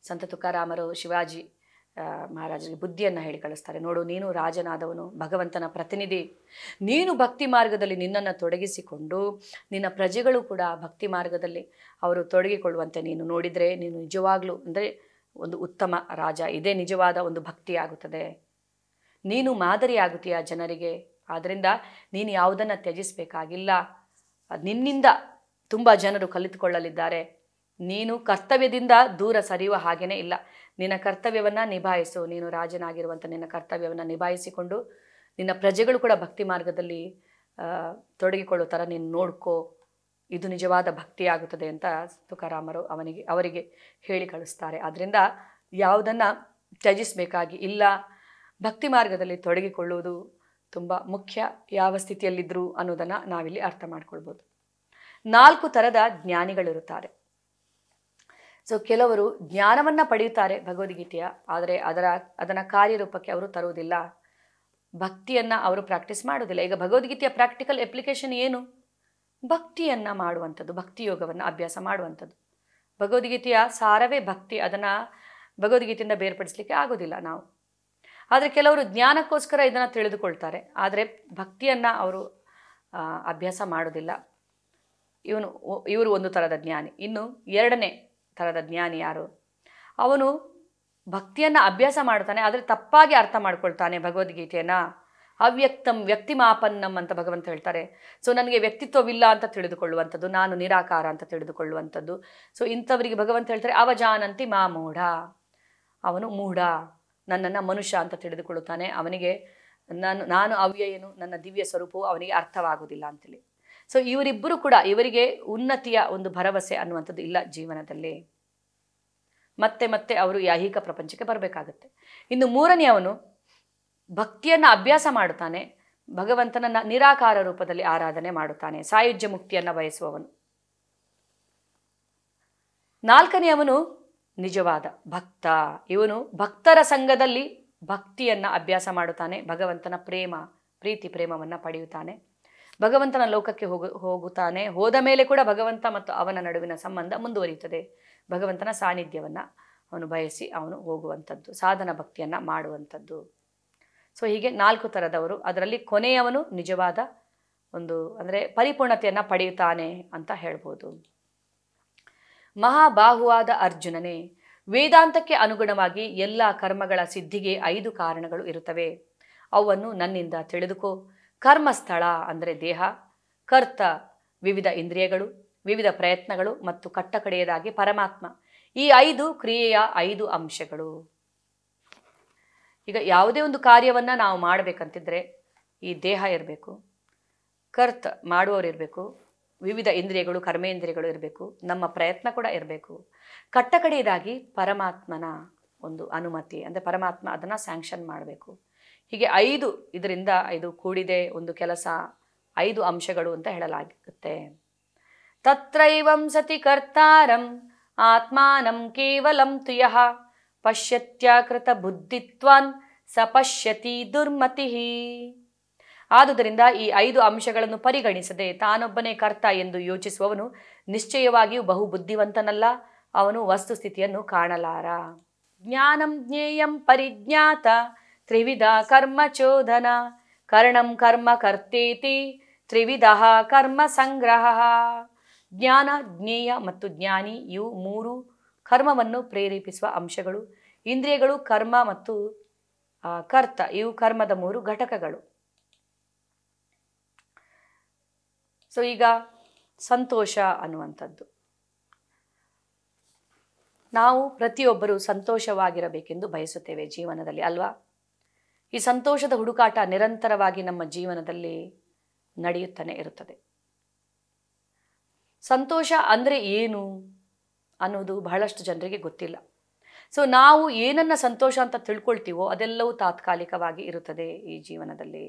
ಸಂತ ತುಕಾರಾಮರು ಶಿವಾಜಿ ಮಹಾರಾಜರಿಗೆ ಬುದ್ಧಿಯನ್ನು ಹೇಳಿ ಕಳಿಸ್ತಾರೆ. ನೋಡು, ನೀನು ರಾಜನಾದವನು, ಭಗವಂತನ ಪ್ರತಿನಿಧಿ, ನೀನು ಭಕ್ತಿ ಮಾರ್ಗದಲ್ಲಿ ನಿನ್ನನ್ನು ತೊಡಗಿಸಿಕೊಂಡು ನಿನ್ನ ಪ್ರಜೆಗಳು ಕೂಡ ಭಕ್ತಿ ಮಾರ್ಗದಲ್ಲಿ ಅವರು ತೊಡಗಿಕೊಳ್ಳುವಂತೆ ನೀನು ನೋಡಿದರೆ ನೀನು ನಿಜವಾಗ್ಲೂ ಅಂದರೆ ಒಂದು ಉತ್ತಮ ರಾಜ. ಇದೇ ನಿಜವಾದ ಒಂದು ಭಕ್ತಿ ಆಗುತ್ತದೆ. ನೀನು ಮಾದರಿಯಾಗುತ್ತೀಯ ಜನರಿಗೆ. ಆದ್ದರಿಂದ ನೀನು ಯಾವುದನ್ನು ತ್ಯಜಿಸಬೇಕಾಗಿಲ್ಲ. ನಿನ್ನಿಂದ ತುಂಬ ಜನರು ಕಲಿತುಕೊಳ್ಳಲಿದ್ದಾರೆ. ನೀನು ಕರ್ತವ್ಯದಿಂದ ದೂರ ಸರಿಯುವ ಹಾಗೇನೇ ಇಲ್ಲ. ನಿನ್ನ ಕರ್ತವ್ಯವನ್ನು ನಿಭಾಯಿಸು. ನೀನು ರಾಜನಾಗಿರುವಂಥ ನಿನ್ನ ಕರ್ತವ್ಯವನ್ನು ನಿಭಾಯಿಸಿಕೊಂಡು ನಿನ್ನ ಪ್ರಜೆಗಳು ಕೂಡ ಭಕ್ತಿ ಮಾರ್ಗದಲ್ಲಿ ತೊಡಗಿಕೊಳ್ಳೋ ಥರ ನೀನು ನೋಡ್ಕೋ. ಇದು ನಿಜವಾದ ಭಕ್ತಿ ಆಗುತ್ತದೆ ಅಂತ ತುಕಾರಾಮರು ಅವರಿಗೆ ಹೇಳಿ ಕಳಿಸ್ತಾರೆ. ಆದ್ದರಿಂದ ಯಾವುದನ್ನು ತ್ಯಜಿಸಬೇಕಾಗಿ ಇಲ್ಲ. ಭಕ್ತಿ ಮಾರ್ಗದಲ್ಲಿ ತೊಡಗಿಕೊಳ್ಳುವುದು ತುಂಬ ಮುಖ್ಯ, ಯಾವ ಸ್ಥಿತಿಯಲ್ಲಿದ್ದರು ಅನ್ನೋದನ್ನು ನಾವಿಲ್ಲಿ ಅರ್ಥ ಮಾಡ್ಕೊಳ್ಬೋದು. 4 ಥರದ ಜ್ಞಾನಿಗಳಿರುತ್ತಾರೆ. ಸೊ ಕೆಲವರು ಜ್ಞಾನವನ್ನು ಪಡೆಯುತ್ತಾರೆ ಭಗವದ್ಗೀತೆಯ, ಆದರೆ ಅದನ್ನು ಕಾರ್ಯರೂಪಕ್ಕೆ ಅವರು ತರುವುದಿಲ್ಲ. ಭಕ್ತಿಯನ್ನು ಅವರು ಪ್ರಾಕ್ಟೀಸ್ ಮಾಡೋದಿಲ್ಲ. ಈಗ ಭಗವದ್ಗೀತೆಯ ಪ್ರಾಕ್ಟಿಕಲ್ ಅಪ್ಲಿಕೇಶನ್ ಏನು? ಭಕ್ತಿಯನ್ನು ಮಾಡುವಂಥದ್ದು, ಭಕ್ತಿ ಯೋಗವನ್ನು ಅಭ್ಯಾಸ ಮಾಡುವಂಥದ್ದು. ಭಗವದ್ಗೀತೆಯ ಸಾರವೇ ಭಕ್ತಿ. ಅದನ್ನು ಭಗವದ್ಗೀತೆಯಿಂದ ಬೇರ್ಪಡಿಸಲಿಕ್ಕೆ ಆಗೋದಿಲ್ಲ ನಾವು. ಆದರೆ ಕೆಲವರು ಜ್ಞಾನಕ್ಕೋಸ್ಕರ ಇದನ್ನು ತಿಳಿದುಕೊಳ್ತಾರೆ, ಆದರೆ ಭಕ್ತಿಯನ್ನು ಅವರು ಅಭ್ಯಾಸ ಮಾಡೋದಿಲ್ಲ. ಇವರು ಒಂದು ಥರದ ಜ್ಞಾನಿ. ಇನ್ನು 2ನೇ ಥರದ ಜ್ಞಾನಿ ಯಾರು? ಅವನು ಭಕ್ತಿಯನ್ನು ಅಭ್ಯಾಸ ಮಾಡ್ತಾನೆ, ಆದರೆ ತಪ್ಪಾಗಿ ಅರ್ಥ ಮಾಡ್ಕೊಳ್ತಾನೆ ಭಗವದ್ಗೀತೆಯನ್ನು. ಅವ್ಯಕ್ತಂ ವ್ಯಕ್ತಿಮಾಪನ್ನಂ ಅಂತ ಭಗವಂತ ಹೇಳ್ತಾರೆ. ಸೊ ನನಗೆ ವ್ಯಕ್ತಿತ್ವವಿಲ್ಲ ಅಂತ ತಿಳಿದುಕೊಳ್ಳುವಂಥದ್ದು, ನಾನು ನಿರಾಕಾರ ಅಂತ ತಿಳಿದುಕೊಳ್ಳುವಂಥದ್ದು. ಸೊ ಇಂಥವರಿಗೆ ಭಗವಂತ ಹೇಳ್ತಾರೆ ಅವಜಾನಂತಿ ಮಾ ಮೂಢ. ಅವನು ಮೂಢ, ನನ್ನನ್ನು ಮನುಷ್ಯ ಅಂತ ತಿಳಿದುಕೊಳ್ಳುತ್ತಾನೆ. ಅವನಿಗೆ ನಾನು ಅವ್ಯಯನು, ನನ್ನ ದಿವ್ಯ ಸ್ವರೂಪವು ಅವನಿಗೆ ಅರ್ಥವಾಗುವುದಿಲ್ಲ ಅಂತೇಳಿ. ಸೊ ಇವರಿಬ್ಬರು ಕೂಡ, ಇವರಿಗೆ ಉನ್ನತಿಯ ಒಂದು ಭರವಸೆ ಅನ್ನುವಂಥದ್ದು ಇಲ್ಲ ಜೀವನದಲ್ಲಿ. ಮತ್ತೆ ಅವರು ಐಹಿಕ ಪ್ರಪಂಚಕ್ಕೆ ಬರಬೇಕಾಗತ್ತೆ. ಇನ್ನು 3ನೇಯವನು ಭಕ್ತಿಯನ್ನು ಅಭ್ಯಾಸ ಮಾಡುತ್ತಾನೆ, ಭಗವಂತನನ್ನು ನಿರಾಕಾರ ರೂಪದಲ್ಲಿ ಆರಾಧನೆ ಮಾಡುತ್ತಾನೆ, ಸಾಯುಜ್ಯ ಮುಕ್ತಿಯನ್ನು ಬಯಸುವವನು. 4ನೇಯವನು ನಿಜವಾದ ಭಕ್ತ. ಇವನು ಭಕ್ತರ ಸಂಘದಲ್ಲಿ ಭಕ್ತಿಯನ್ನು ಅಭ್ಯಾಸ ಮಾಡುತ್ತಾನೆ, ಭಗವಂತನ ಪ್ರೀತಿ ಪ್ರೇಮವನ್ನು ಪಡೆಯುತ್ತಾನೆ, ಭಗವಂತನ ಲೋಕಕ್ಕೆ ಹೋಗುತ್ತಾನೆ. ಹೋದ ಮೇಲೆ ಕೂಡ ಭಗವಂತ ಮತ್ತು ಅವನ ನಡುವಿನ ಸಂಬಂಧ ಮುಂದುವರಿಯುತ್ತದೆ. ಭಗವಂತನ ಸಾನ್ನಿಧ್ಯವನ್ನು ಅವನು ಬಯಸಿ ಅವನು ಹೋಗುವಂಥದ್ದು, ಸಾಧನ ಭಕ್ತಿಯನ್ನು ಮಾಡುವಂಥದ್ದು. ಸೊ ಹೀಗೆ 4 ಥರದವರು. ಅದರಲ್ಲಿ ಕೊನೆಯವನು ನಿಜವಾದ ಒಂದು ಅಂದರೆ ಪರಿಪೂರ್ಣತೆಯನ್ನು ಪಡೆಯುತ್ತಾನೆ ಅಂತ ಹೇಳ್ಬೋದು. ಮಹಾಬಾಹುವಾದ ಅರ್ಜುನನೇ, ವೇದಾಂತಕ್ಕೆ ಅನುಗುಣವಾಗಿ ಎಲ್ಲ ಕರ್ಮಗಳ ಸಿದ್ಧಿಗೆ 5 ಕಾರಣಗಳು ಇರುತ್ತವೆ. ಅವನ್ನು ನನ್ನಿಂದ ತಿಳಿದುಕೋ. ಕರ್ಮಸ್ಥಳ ಅಂದರೆ ದೇಹ, ಕರ್ತ ವಿವಿಧ ಇಂದ್ರಿಯಗಳು, ವಿವಿಧ ಪ್ರಯತ್ನಗಳು ಮತ್ತು ಕಟ್ಟಕಡೆಯದಾಗಿ ಪರಮಾತ್ಮ. ಈ 5 ಕ್ರಿಯೆಯ 5 ಅಂಶಗಳು. ಈಗ ಯಾವುದೇ ಒಂದು ಕಾರ್ಯವನ್ನು ನಾವು ಮಾಡಬೇಕಂತಿದ್ರೆ ಈ ದೇಹ ಇರಬೇಕು, ಕರ್ತ ಮಾಡುವವರು ಇರಬೇಕು, ವಿವಿಧ ಇಂದ್ರಿಯಗಳು ಕರ್ಮೇಂದ್ರಿಯಗಳು ಇರಬೇಕು, ನಮ್ಮ ಪ್ರಯತ್ನ ಕೂಡ ಇರಬೇಕು. ಕಟ್ಟಕಡೆಯದಾಗಿ ಪರಮಾತ್ಮನ ಒಂದು ಅನುಮತಿ, ಅಂದರೆ ಪರಮಾತ್ಮ ಅದನ್ನು ಸ್ಯಾಂಕ್ಷನ್ ಮಾಡಬೇಕು. ಹೀಗೆ 5 ಇದರಿಂದ ಇದು ಕೂಡಿದೆ ಒಂದು ಕೆಲಸ, 5 ಅಂಶಗಳು ಅಂತ ಹೇಳಲಾಗುತ್ತೆ. ತತ್ರೈವಂ ಸತಿ ಕರ್ತಾರಂ ಆತ್ಮಾನಂ ಕೇವಲಂ ತುಯಃ ಪಶ್ಯತ್ಯಾಕೃತ ಬುದ್ಧಿತ್ವಾನ್ ಸ ಪಶ್ಯತಿ ದುರ್ಮತಿ. ಆದುದರಿಂದ ಈ 5 ಅಂಶಗಳನ್ನು ಪರಿಗಣಿಸದೆ ತಾನೊಬ್ಬನೇ ಕರ್ತ ಎಂದು ಯೋಚಿಸುವವನು ನಿಶ್ಚಯವಾಗಿಯೂ ಬಹು ಬುದ್ಧಿವಂತನಲ್ಲ, ಅವನು ವಸ್ತುಸ್ಥಿತಿಯನ್ನು ಕಾಣಲಾರ. ಜ್ಞಾನಂ ಜ್ಞೇಯಂ ಪರಿಜ್ಞಾತ ತ್ರಿವಿಧ ಕರ್ಮ ಚೋದನ ಕರ್ಣಂ ಕರ್ಮ ಕರ್ತೇತಿ ತ್ರಿವಿಧಃ ಕರ್ಮ ಸಂಗ್ರಹ. ಜ್ಞಾನ, ಜ್ಞೇಯ ಮತ್ತು ಜ್ಞಾನಿ ಇವು ಮೂರು ಕರ್ಮವನ್ನು ಪ್ರೇರೇಪಿಸುವ ಅಂಶಗಳು. ಇಂದ್ರಿಯಗಳು, ಕರ್ಮ ಮತ್ತು ಕರ್ತ ಇವು ಕರ್ಮದ ಮೂರು ಘಟಕಗಳು. ಸೊ ಈಗ ಸಂತೋಷ ಅನ್ನುವಂಥದ್ದು, ನಾವು ಪ್ರತಿಯೊಬ್ಬರು ಸಂತೋಷವಾಗಿರಬೇಕೆಂದು ಬಯಸುತ್ತೇವೆ ಜೀವನದಲ್ಲಿ ಅಲ್ವಾ. ಈ ಸಂತೋಷದ ಹುಡುಕಾಟ ನಿರಂತರವಾಗಿ ನಮ್ಮ ಜೀವನದಲ್ಲಿ ನಡೆಯುತ್ತಾನೆ ಇರುತ್ತದೆ. ಸಂತೋಷ ಅಂದರೆ ಏನು ಅನ್ನೋದು ಬಹಳಷ್ಟು ಜನರಿಗೆ ಗೊತ್ತಿಲ್ಲ. ಸೊ ನಾವು ಏನನ್ನ ಸಂತೋಷ ಅಂತ ತಿಳ್ಕೊಳ್ತೀವೋ ಅದೆಲ್ಲವೂ ತಾತ್ಕಾಲಿಕವಾಗಿ ಇರುತ್ತದೆ ಈ ಜೀವನದಲ್ಲಿ.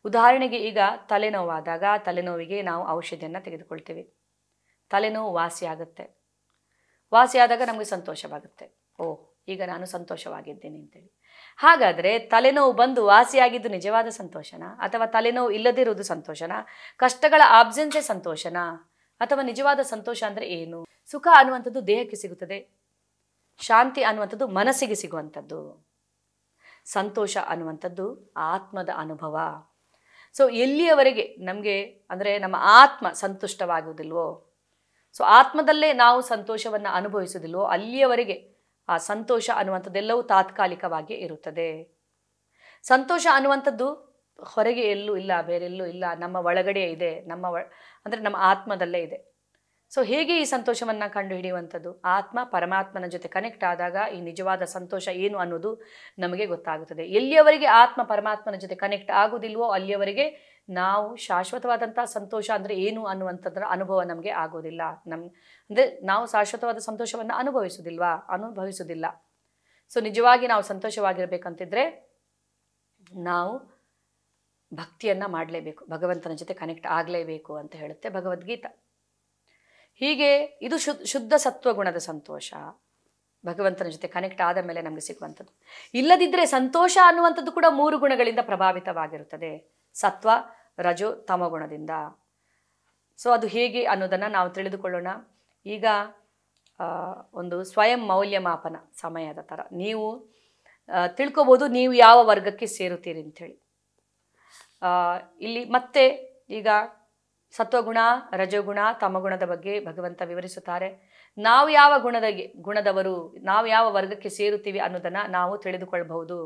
ಉದಾಹರಣೆಗೆ ಈಗ ತಲೆನೋವಾದಾಗ ತಲೆನೋವಿಗೆ ನಾವು ಔಷಧಿಯನ್ನು ತೆಗೆದುಕೊಳ್ತೇವೆ, ತಲೆನೋವು ವಾಸಿಯಾಗುತ್ತೆ. ವಾಸಿಯಾದಾಗ ನಮಗೆ ಸಂತೋಷವಾಗುತ್ತೆ, ಓಹ್ ಈಗ ನಾನು ಸಂತೋಷವಾಗಿದ್ದೇನೆ ಅಂತೇಳಿ. ಹಾಗಾದರೆ ತಲೆನೋವು ಬಂದು ವಾಸಿಯಾಗಿದ್ದು ನಿಜವಾದ ಸಂತೋಷನಾ, ಅಥವಾ ತಲೆನೋವು ಇಲ್ಲದಿರುವುದು ಸಂತೋಷನಾ, ಕಷ್ಟಗಳ ಆಬ್ಸೆನ್ಸೇ ಸಂತೋಷನಾ, ಅಥವಾ ನಿಜವಾದ ಸಂತೋಷ ಅಂದರೆ ಏನು? ಸುಖ ಅನ್ನುವಂಥದ್ದು ದೇಹಕ್ಕೆ ಸಿಗುತ್ತದೆ, ಶಾಂತಿ ಅನ್ನುವಂಥದ್ದು ಮನಸ್ಸಿಗೆ ಸಿಗುವಂಥದ್ದು. ಸಂತೋಷ ಅನ್ನುವಂಥದ್ದು ಆತ್ಮದ ಅನುಭವ. ಸೊ ಎಲ್ಲಿಯವರೆಗೆ ನಮಗೆ ಅಂದರೆ ನಮ್ಮ ಆತ್ಮ ಸಂತುಷ್ಟವಾಗುವುದಿಲ್ವೋ, ಸೊ ಆತ್ಮದಲ್ಲೇ ನಾವು ಸಂತೋಷವನ್ನು ಅನುಭವಿಸುವುದಿಲ್ವೋ ಅಲ್ಲಿಯವರೆಗೆ ಆ ಸಂತೋಷ ಅನ್ನುವಂಥದ್ದೆಲ್ಲವೂ ತಾತ್ಕಾಲಿಕವಾಗಿ ಇರುತ್ತದೆ. ಸಂತೋಷ ಅನ್ನುವಂಥದ್ದು ಹೊರಗೆ ಎಲ್ಲೂ ಇಲ್ಲ, ಬೇರೆಲ್ಲೂ ಇಲ್ಲ, ನಮ್ಮ ಒಳಗಡೆ ಇದೆ, ಅಂದರೆ ನಮ್ಮ ಆತ್ಮದಲ್ಲೇ ಇದೆ. ಸೊ ಹೇಗೆ ಈ ಸಂತೋಷವನ್ನು ಕಂಡುಹಿಡಿಯುವಂಥದ್ದು? ಆತ್ಮ ಪರಮಾತ್ಮನ ಜೊತೆ ಕನೆಕ್ಟ್ ಆದಾಗ ಈ ನಿಜವಾದ ಸಂತೋಷ ಏನು ಅನ್ನೋದು ನಮಗೆ ಗೊತ್ತಾಗುತ್ತದೆ. ಎಲ್ಲಿಯವರೆಗೆ ಆತ್ಮ ಪರಮಾತ್ಮನ ಜೊತೆ ಕನೆಕ್ಟ್ ಆಗೋದಿಲ್ವೋ ಅಲ್ಲಿಯವರೆಗೆ ನಾವು ಶಾಶ್ವತವಾದಂಥ ಸಂತೋಷ ಅಂದರೆ ಏನು ಅನ್ನುವಂಥದ್ರ ಅನುಭವ ನಮಗೆ ಆಗೋದಿಲ್ಲ. ಅಂದರೆ ನಾವು ಶಾಶ್ವತವಾದ ಸಂತೋಷವನ್ನು ಅನುಭವಿಸೋದಿಲ್ಲ. ಸೊ ನಿಜವಾಗಿ ನಾವು ಸಂತೋಷವಾಗಿರಬೇಕಂತಿದ್ರೆ ನಾವು ಭಕ್ತಿಯನ್ನು ಮಾಡಲೇಬೇಕು, ಭಗವಂತನ ಜೊತೆ ಕನೆಕ್ಟ್ ಆಗಲೇಬೇಕು ಅಂತ ಹೇಳುತ್ತೆ ಭಗವದ್ಗೀತಾ. ಹೀಗೆ ಇದು ಶುದ್ಧ ಸತ್ವಗುಣದ ಸಂತೋಷ, ಭಗವಂತನ ಜೊತೆ ಕನೆಕ್ಟ್ ಆದ ಮೇಲೆ ನಮಗೆ ಸಿಗುವಂಥದ್ದು. ಇಲ್ಲದಿದ್ದರೆ ಸಂತೋಷ ಅನ್ನುವಂಥದ್ದು ಕೂಡ ಮೂರು ಗುಣಗಳಿಂದ ಪ್ರಭಾವಿತವಾಗಿರುತ್ತದೆ, ಸತ್ವ, ರಜೋ, ತಮಗುಣದಿಂದ. ಸೊ ಅದು ಹೇಗೆ ಅನ್ನೋದನ್ನು ನಾವು ತಿಳಿದುಕೊಳ್ಳೋಣ. ಈಗ ಒಂದು ಸ್ವಯಂ ಮೌಲ್ಯಮಾಪನ ಸಮಯದ ಥರ ನೀವು ತಿಳ್ಕೊಬೋದು ನೀವು ಯಾವ ವರ್ಗಕ್ಕೆ ಸೇರುತ್ತೀರಿ ಅಂಥೇಳಿ. ಇಲ್ಲಿ ಮತ್ತೆ ಈಗ ಸತ್ವಗುಣ, ರಜೋಗುಣ, ತಮಗುಣದ ಬಗ್ಗೆ ಭಗವಂತ ವಿವರಿಸುತ್ತಾರೆ. ನಾವು ಯಾವ ಗುಣದವರು, ನಾವು ಯಾವ ವರ್ಗಕ್ಕೆ ಸೇರುತ್ತೀವಿ ಅನ್ನೋದನ್ನು ನಾವು ತಿಳಿದುಕೊಳ್ಳಬಹುದು.